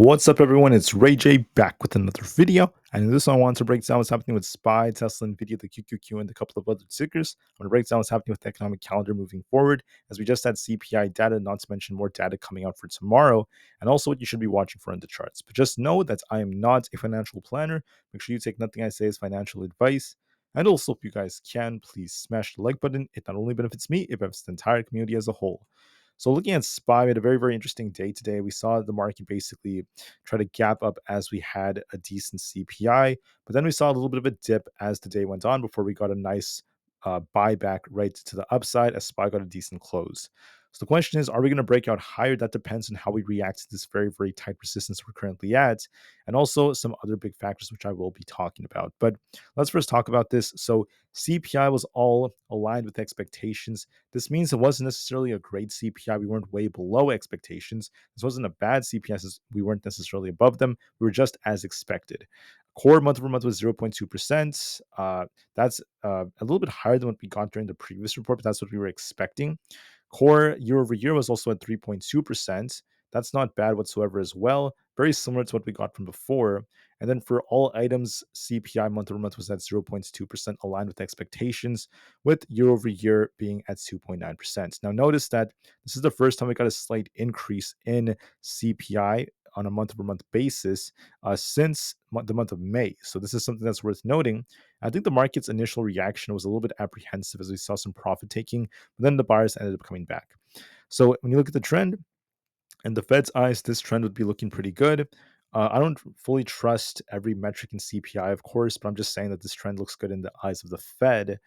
What's up, everyone? It's Rey-Jay back with another video. And in this one, I want to break down what's happening with SPY, Tesla, Nvda, the QQQ, and a couple of other tickers. I want to break down what's happening with the economic calendar moving forward, as we just had CPI data, not to mention more data coming out for tomorrow, and also what you should be watching for in the charts. But just know that I am not a financial planner. Make sure you take nothing I say as financial advice. And also, if you guys can, please smash the like button. It not only benefits me, it benefits the entire community as a whole. So looking at SPY, we had a very, very interesting day today. We saw the market basically try to gap up as we had a decent CPI, but then we saw a little bit of a dip as the day went on before we got a nice buyback right to the upside as SPY got a decent close. So the question is, are we going to break out higher? That depends on how we react to this very, very tight resistance we're currently at, and also some other big factors which I will be talking about. But let's first talk about this. So CPI was all aligned with expectations. This means it wasn't necessarily a great CPI. We weren't way below expectations. This wasn't a bad CPI since we weren't necessarily above them. We were just as expected. Core month over month was 0.2%. That's a little bit higher than what we got during the previous report, but that's what we were expecting. Core year over year was also at 3.2%. That's not bad whatsoever as well. Very similar to what we got from before. And then for all items, CPI month over month was at 0.2%, aligned with expectations, with year over year being at 2.9%. Now, notice that this is the first time we got a slight increase in CPI on a month over month basis since the month of May. So, this is something that's worth noting. I think the market's initial reaction was a little bit apprehensive as we saw some profit taking, but then the buyers ended up coming back. So, when you look at the trend, in the Fed's eyes, this trend would be looking pretty good. I don't fully trust every metric in CPI, of course, but I'm just saying that this trend looks good in the eyes of the Fed.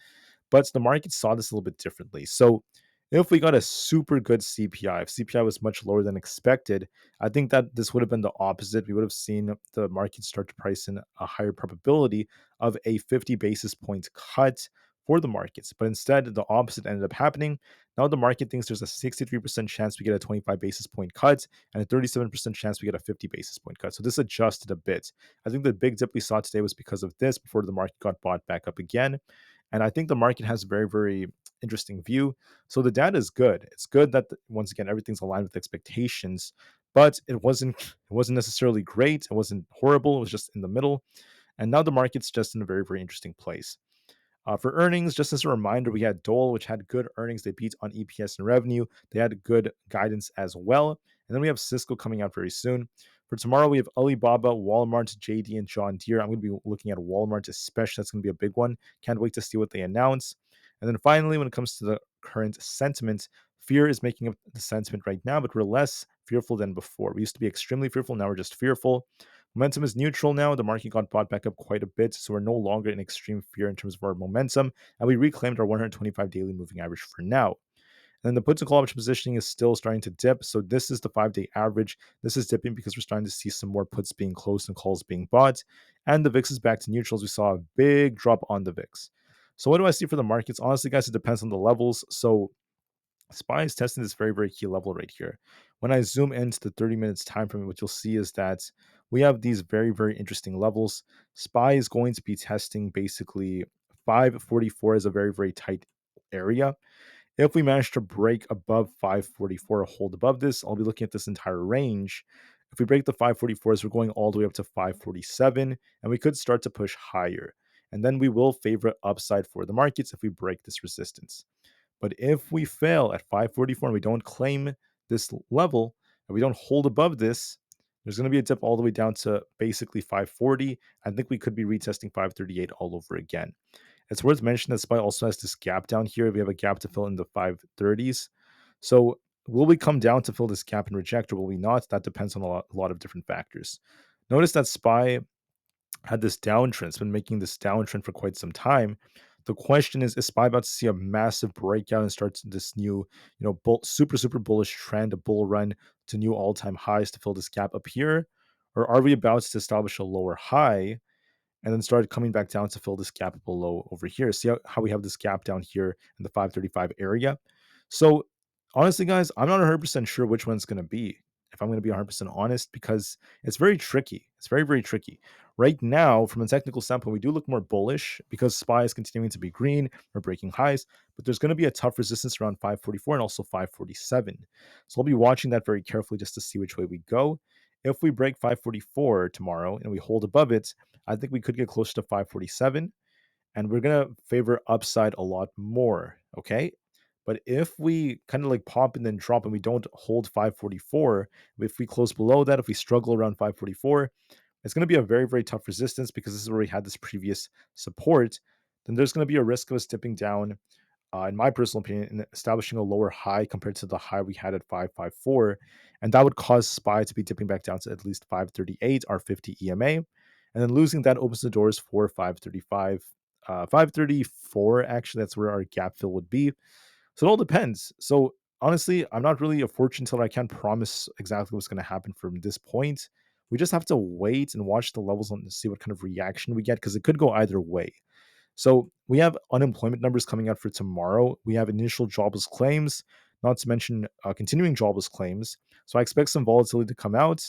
But the market saw this a little bit differently. So if we got a super good CPI, if CPI was much lower than expected, I think that this would have been the opposite. We would have seen the market start to price in a higher probability of a 50 basis point cut for the markets. But instead, the opposite ended up happening. Now the market thinks there's a 63% chance we get a 25 basis point cut and a 37% chance we get a 50 basis point cut. So this adjusted a bit. I think the big dip we saw today was because of this before the market got bought back up again. And I think the market has a very, very interesting view. So the data is good. It's good that once again everything's aligned with expectations, but it wasn't necessarily great. It wasn't horrible. It was just in the middle. And now the market's just in a very, very interesting place. For earnings, just as a reminder, we had Dole, which had good earnings. They beat on EPS and revenue. They had good guidance as well. And then we have Cisco coming out very soon. For tomorrow, we have Alibaba, Walmart, JD, and John Deere. I'm going to be looking at Walmart especially. That's going to be a big one. Can't wait to see what they announce. And then finally, when it comes to the current sentiment, fear is making up the sentiment right now, but we're less fearful than before. We used to be extremely fearful. Now we're just fearful. Momentum is neutral now. The market got bought back up quite a bit, so we're no longer in extreme fear in terms of our momentum, and we reclaimed our 125 daily moving average for now. And then the puts and call option positioning is still starting to dip. So this is the 5-day average. This is dipping because we're starting to see some more puts being closed and calls being bought. And the VIX is back to neutrals. We saw a big drop on the VIX. So what do I see for the markets? Honestly, guys, it depends on the levels. So SPY is testing this very, very key level right here. When I zoom into the 30 minutes time frame, what you'll see is that we have these very, very interesting levels. SPY is going to be testing basically 544 as a very, very tight area. If we manage to break above 544 or hold above this, I'll be looking at this entire range. If we break the 544s, we're going all the way up to 547, and we could start to push higher. And then we will favor upside for the markets if we break this resistance. But if we fail at 544 and we don't claim this level, and we don't hold above this, there's going to be a dip all the way down to basically 540. I think we could be retesting 538 all over again. It's worth mentioning that SPY also has this gap down here. We have a gap to fill in the 530s. So will we come down to fill this gap and reject, or will we not? That depends on a lot of different factors. Notice that SPY had this downtrend. It's been making this downtrend for quite some time. The question is SPY about to see a massive breakout and start this new, super, super bullish trend, a bull run to new all-time highs to fill this gap up here? Or are we about to establish a lower high and then start coming back down to fill this gap below over here? See how we have this gap down here in the 535 area? So honestly, guys, I'm not 100% sure which one's going to be, if I'm going to be 100% honest, because it's very tricky. It's very, very tricky. Right now, from a technical standpoint, we do look more bullish because SPY is continuing to be green. We're breaking highs, but there's going to be a tough resistance around 544 and also 547. So I'll be watching that very carefully just to see which way we go. If we break 544 tomorrow and we hold above it, I think we could get closer to 547, and we're going to favor upside a lot more. Okay. But if we kind of like pop and then drop and we don't hold 544, if we close below that, if we struggle around 544, it's going to be a very, very tough resistance because this is where we had this previous support. Then there's going to be a risk of us dipping down, in my personal opinion, in establishing a lower high compared to the high we had at 554. And that would cause SPY to be dipping back down to at least 538, our 50 EMA. And then losing that opens the doors for 535, 534. Actually, that's where our gap fill would be. So it all depends. So honestly, I'm not really a fortune teller. I can't promise exactly what's going to happen from this point. We just have to wait and watch the levels and see what kind of reaction we get because it could go either way. So we have unemployment numbers coming out for tomorrow. We have initial jobless claims, not to mention continuing jobless claims. So I expect some volatility to come out,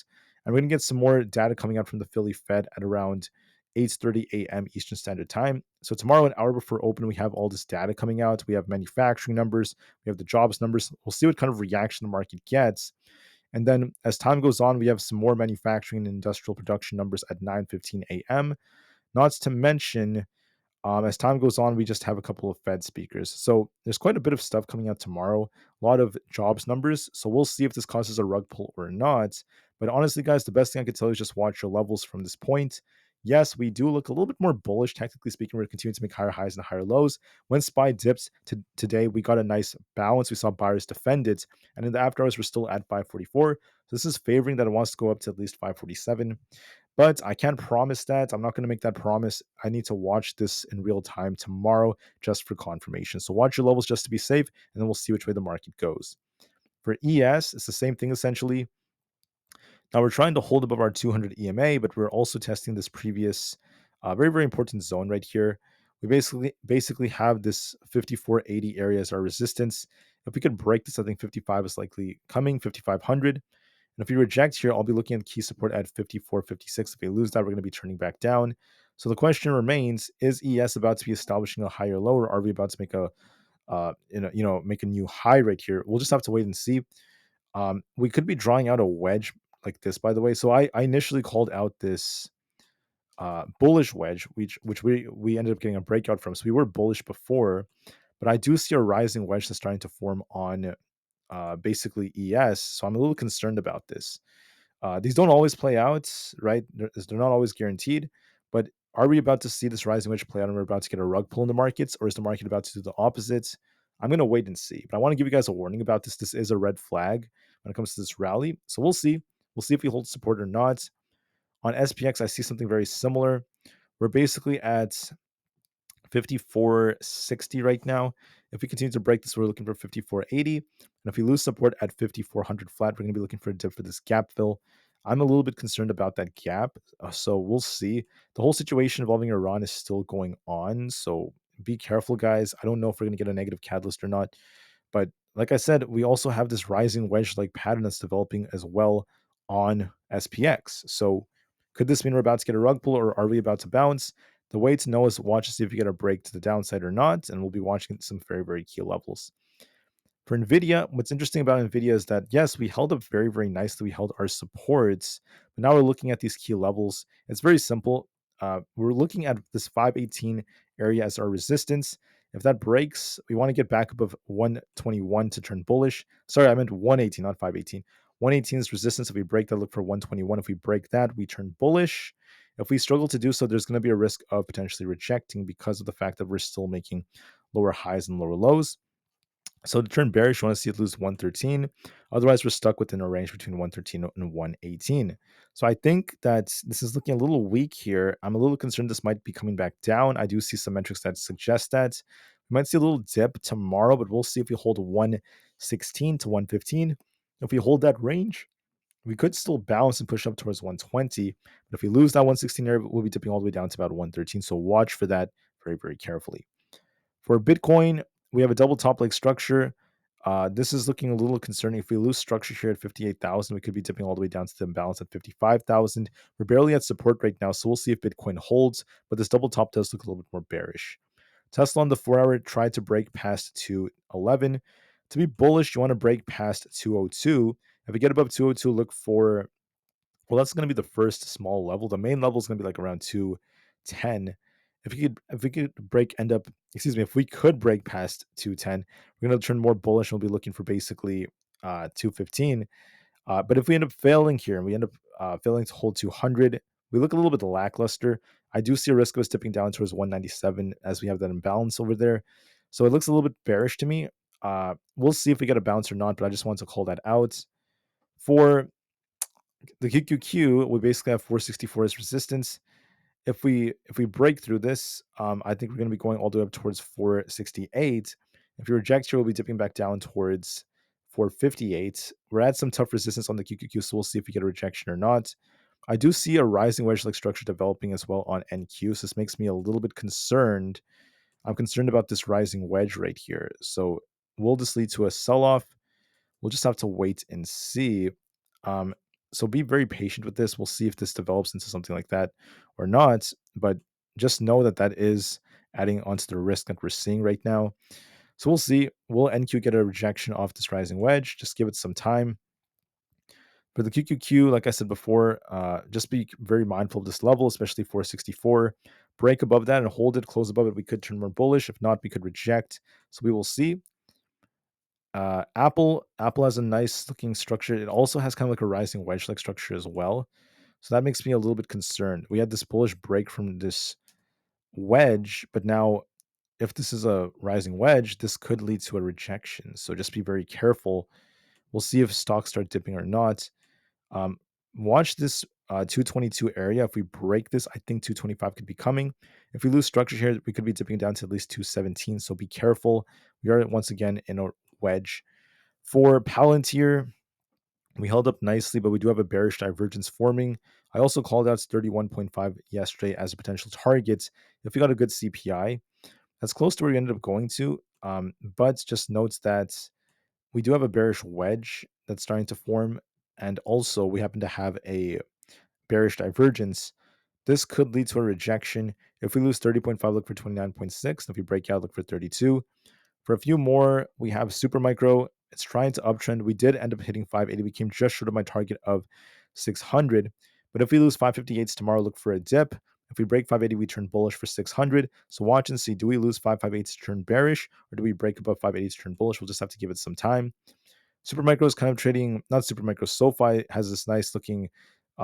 and we're going to get some more data coming out from the Philly Fed at around 8:30 a.m. Eastern Standard Time. So tomorrow, an hour before open, we have all this data coming out. We have manufacturing numbers, we have the jobs numbers. We'll see what kind of reaction the market gets. And then as time goes on, we have some more manufacturing and industrial production numbers at 9:15 a.m. Not to mention, as time goes on, we just have a couple of Fed speakers. So there's quite a bit of stuff coming out tomorrow, a lot of jobs numbers. So we'll see if this causes a rug pull or not. But honestly, guys, the best thing I could tell you is just watch your levels from this point. Yes, we do look a little bit more bullish. Technically speaking, we're continuing to make higher highs and higher lows. When SPY dipped today, we got a nice bounce. We saw buyers defend it. And in the after hours, we're still at 544. So this is favoring that it wants to go up to at least 547. But I can't promise that. I'm not going to make that promise. I need to watch this in real time tomorrow just for confirmation. So watch your levels just to be safe, and then we'll see which way the market goes. For ES, it's the same thing essentially. Now we're trying to hold above our 200 EMA, but we're also testing this previous very, very important zone right here. We basically have this 5480 area as our resistance. If we could break this, I think 55 is likely coming, 5500. And if we reject here, I'll be looking at key support at 54.56. If we lose that, we're going to be turning back down. So the question remains: is ES about to be establishing a higher low, or are we about to make a make a new high right here? We'll just have to wait and see. We could be drawing out a wedge like this, by the way. So I initially called out this bullish wedge, which we ended up getting a breakout from. So we were bullish before, but I do see a rising wedge that's starting to form on basically ES. So I'm a little concerned about this. These don't always play out, right? They're not always guaranteed. But are we about to see this rising wedge play out and we're about to get a rug pull in the markets, or is the market about to do the opposite? I'm going to wait and see. But I want to give you guys a warning about this. This is a red flag when it comes to this rally. So we'll see. We'll see if we hold support or not. On SPX, I see something very similar. We're basically at 5460 right now. If we continue to break this, we're looking for 5480. And if we lose support at 5400 flat, we're going to be looking for a dip for this gap fill. I'm a little bit concerned about that gap. So we'll see. The whole situation involving Iran is still going on. So be careful, guys. I don't know if we're going to get a negative catalyst or not. But like I said, we also have this rising wedge like pattern that's developing as well on SPX. So could this mean we're about to get a rug pull, or are we about to bounce? The way to know is watch to see if you get a break to the downside or not, and we'll be watching some very, very key levels. For Nvda, what's interesting about Nvda is that yes, we held up very, very nicely. We held our supports, but now we're looking at these key levels. It's very simple. We're looking at this 518 area as our resistance. If that breaks, we want to get back above 121 to turn bullish. Sorry, I meant 118, not 518. 118 is resistance. If we break that, look for 121. If we break that, we turn bullish. If we struggle to do so, there's going to be a risk of potentially rejecting because of the fact that we're still making lower highs and lower lows. So to turn bearish, you want to see it lose 113. Otherwise, we're stuck within a range between 113 and 118. So I think that this is looking a little weak here. I'm a little concerned this might be coming back down. I do see some metrics that suggest that. We might see a little dip tomorrow, but we'll see if we hold 116 to 115. If we hold that range, we could still bounce and push up towards 120. But if we lose that 116 area, we'll be dipping all the way down to about 113. So watch for that very, very carefully. For Bitcoin, we have a double top leg structure. This is looking a little concerning. If we lose structure here at 58,000, we could be dipping all the way down to the imbalance at 55,000. We're barely at support right now, so we'll see if Bitcoin holds, but this double top does look a little bit more bearish. Tesla on the 4-hour tried to break past 211. To be bullish, you want to break past 202. If we get above 202, look for Well, that's going to be the first small level. The main level is going to be like around 210. If we could break past 210, we're going to turn more bullish and we'll be looking for basically 215. But if we end up failing here and we end up failing to hold 200, we look a little bit lackluster. I do see a risk of us dipping down towards 197 as we have that imbalance over there. So it looks a little bit bearish to me. We'll see if we get a bounce or not, but I just want to call that out. For the QQQ, we basically have 464 as resistance. If we break through this, I think we're going to be going all the way up towards 468. If we reject here, we'll be dipping back down towards 458. We're at some tough resistance on the QQQ, so we'll see if we get a rejection or not. I do see a rising wedge-like structure developing as well on NQ, so this makes me a little bit concerned. I'm concerned about this rising wedge right here. So will this lead to a sell-off? We'll just have to wait and see. Um, so be very patient with this. We'll see if this develops into something like that or not. But just know that that is adding onto the risk that we're seeing right now. So we'll see. Will NQ get a rejection off this rising wedge? Just give it some time. For the QQQ, like I said before, just be very mindful of this level, especially 464. Break above that and hold it, close above it. We could turn more bullish. If not, we could reject. So we will see. Apple has a nice looking structure. It also has kind of like a rising wedge like structure as well. So that makes me a little bit concerned. We had this bullish break from this wedge, but now if this is a rising wedge, this could lead to a rejection. So just be very careful. We'll see if stocks start dipping or not. Um, Watch this 222 area. If we break this, I think 225 could be coming. If we lose structure here, we could be dipping down to at least 217. So be careful. We are once again in a wedge. For Palantir, we held up nicely, but we do have a bearish divergence forming. I also called out 31.5 yesterday as a potential target. If we got a good CPI, that's close to where we ended up going to. But just notes that we do have a bearish wedge that's starting to form. And also, we happen to have a bearish divergence. This could lead to a rejection. If we lose 30.5, look for 29.6. If we break out, look for 32. For a few more, we have Supermicro. It's trying to uptrend. We did end up hitting 580. We came just short of my target of 600. But if we lose 558s tomorrow, look for a dip. If we break 580, we turn bullish for 600. So watch and see. Do we lose 558s to turn bearish, or do we break above 580s to turn bullish? We'll just have to give it some time. Supermicro is kind of trading, not Supermicro, SoFi has this nice looking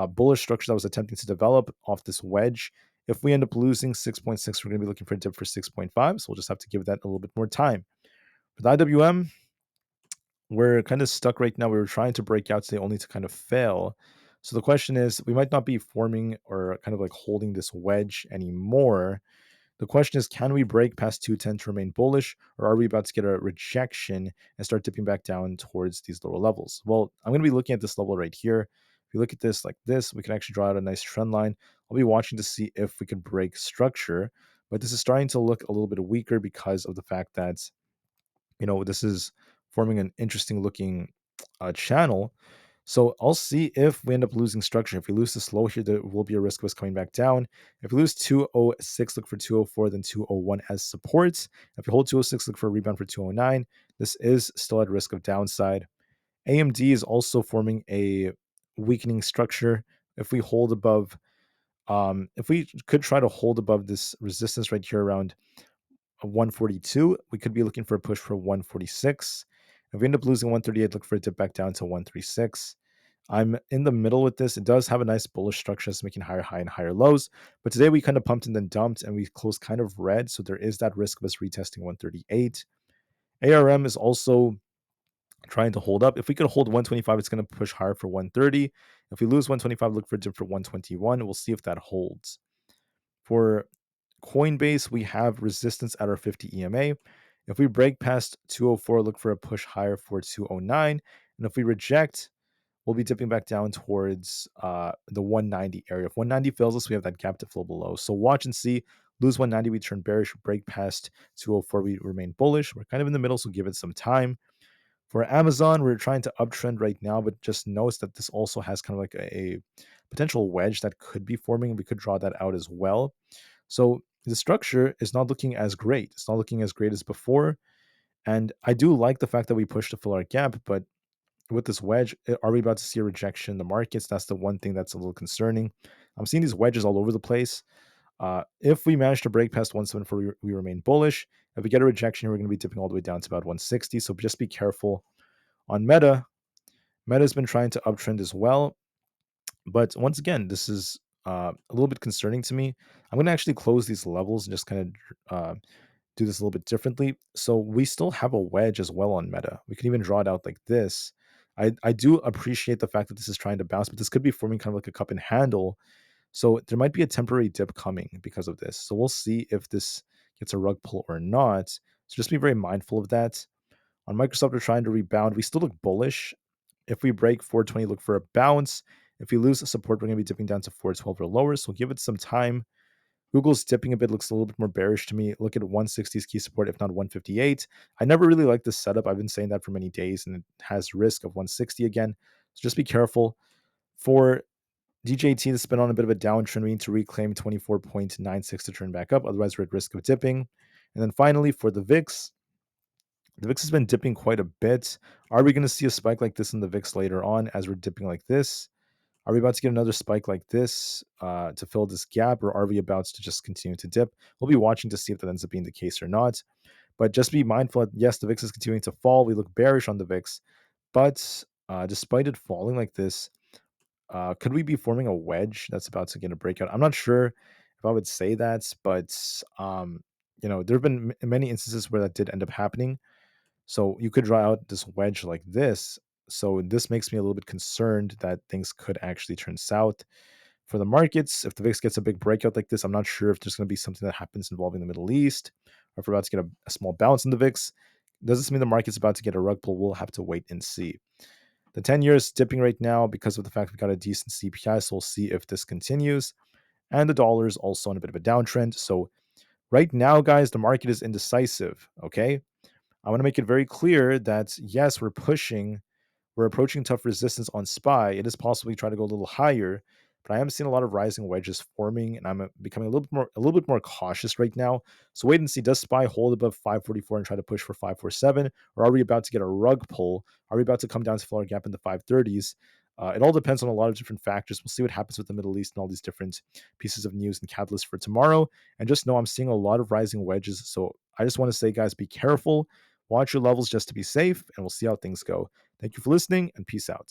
bullish structure that was attempting to develop off this wedge. If we end up losing 6.6, we're going to be looking for a dip for 6.5. So we'll just have to give that a little bit more time. For the IWM, we're kind of stuck right now. We were trying to break out today only to kind of fail. So the question is, we might not be forming or kind of like holding this wedge anymore. The question is, can we break past 210 to remain bullish, or are we about to get a rejection and start dipping back down towards these lower levels? Well, I'm going to be looking at this level right here. If you look at this like this, we can actually draw out a nice trend line. I'll be watching to see if we could break structure, but this is starting to look a little bit weaker because of the fact that this is forming an interesting looking channel. So I'll see if we end up losing structure. If we lose this low here, there will be a risk of us coming back down. If we lose 206, look for 204, then 201 as supports. If we hold 206, look for a rebound for 209. This is still at risk of downside. AMD is also forming a weakening structure. If we hold above, if we could try to hold above this resistance right here around 142, we could be looking for a push for 146. If we end up losing 138, look for it to back down to 136. I'm in the middle with this. It does have a nice bullish structure. It's making higher high and higher lows. But today we kind of pumped and then dumped and we closed kind of red. So there is that risk of us retesting 138. ARM is also trying to hold up. If we could hold 125, it's going to push higher for 130. If we lose 125, look for a dip for 121. We'll see if that holds. For Coinbase, we have resistance at our 50 EMA. If we break past 204, look for a push higher for 209. And if we reject, we'll be dipping back down towards the 190 area. If 190 fails us, we have that gap to fill below. So watch and see. Lose 190, we turn bearish. Break past 204, we remain bullish. We're kind of in the middle, so give it some time. For Amazon, we're trying to uptrend right now, but just notice that this also has kind of like a potential wedge that could be forming. We could draw that out as well. So the structure is not looking as great. It's not looking as great as before. And I do like the fact that we pushed to fill our gap, but with this wedge, are we about to see a rejection in the markets? That's the one thing that's a little concerning. I'm seeing these wedges all over the place. If we manage to break past 174, we remain bullish. If we get a rejection here, we're going to be dipping all the way down to about 160. So just be careful. On Meta, Meta's been trying to uptrend as well. But once again, this is a little bit concerning to me. I'm going to actually close these levels and just kind of do this a little bit differently. So we still have a wedge as well on Meta. We can even draw it out like this. I do appreciate the fact that this is trying to bounce, but this could be forming kind of like a cup and handle. So there might be a temporary dip coming because of this. So we'll see if this gets a rug pull or not. So just be very mindful of that. On Microsoft, we're trying to rebound. We still look bullish. If we break 420, look for a bounce. If we lose support, we're going to be dipping down to 412 or lower. So give it some time. Google's dipping a bit, looks a little bit more bearish to me. Look at 160's key support, if not 158. I never really liked this setup. I've been saying that for many days, and it has risk of 160 again. So just be careful. For DJT, this has been on a bit of a downtrend. We need to reclaim 24.96 to turn back up. Otherwise, we're at risk of dipping. And then finally, for the VIX has been dipping quite a bit. Are we going to see a spike like this in the VIX later on as we're dipping like this? Are we about to get another spike like this to fill this gap, or are we about to just continue to dip? We'll be watching to see if that ends up being the case or not. But just be mindful that, yes, the VIX is continuing to fall. We look bearish on the VIX. But despite it falling like this, could we be forming a wedge that's about to get a breakout? I'm not sure if I would say that, but there have been many instances where that did end up happening. So you could draw out this wedge like this. So this makes me a little bit concerned that things could actually turn south for the markets. If the VIX gets a big breakout like this, I'm not sure if there's going to be something that happens involving the Middle East, or if we're about to get a small bounce in the VIX. Does this mean the market's about to get a rug pull? We'll have to wait and see. The 10-year is dipping right now because of the fact we got a decent CPI, so we'll see if this continues. And the dollar is also on a bit of a downtrend. So right now, guys, the market is indecisive, okay? I want to make it very clear that, yes, we're approaching tough resistance on SPY. It is possible we try to go a little higher, but I am seeing a lot of rising wedges forming, and I'm becoming a little bit more cautious right now. So wait and see, does SPY hold above 544 and try to push for 547, or are we about to get a rug pull? Are we about to come down to fill our gap in the 530s? It all depends on a lot of different factors. We'll see what happens with the Middle East and all these different pieces of news and catalysts for tomorrow. And just know I'm seeing a lot of rising wedges. So I just want to say, guys, be careful. Watch your levels just to be safe, and we'll see how things go. Thank you for listening, and peace out.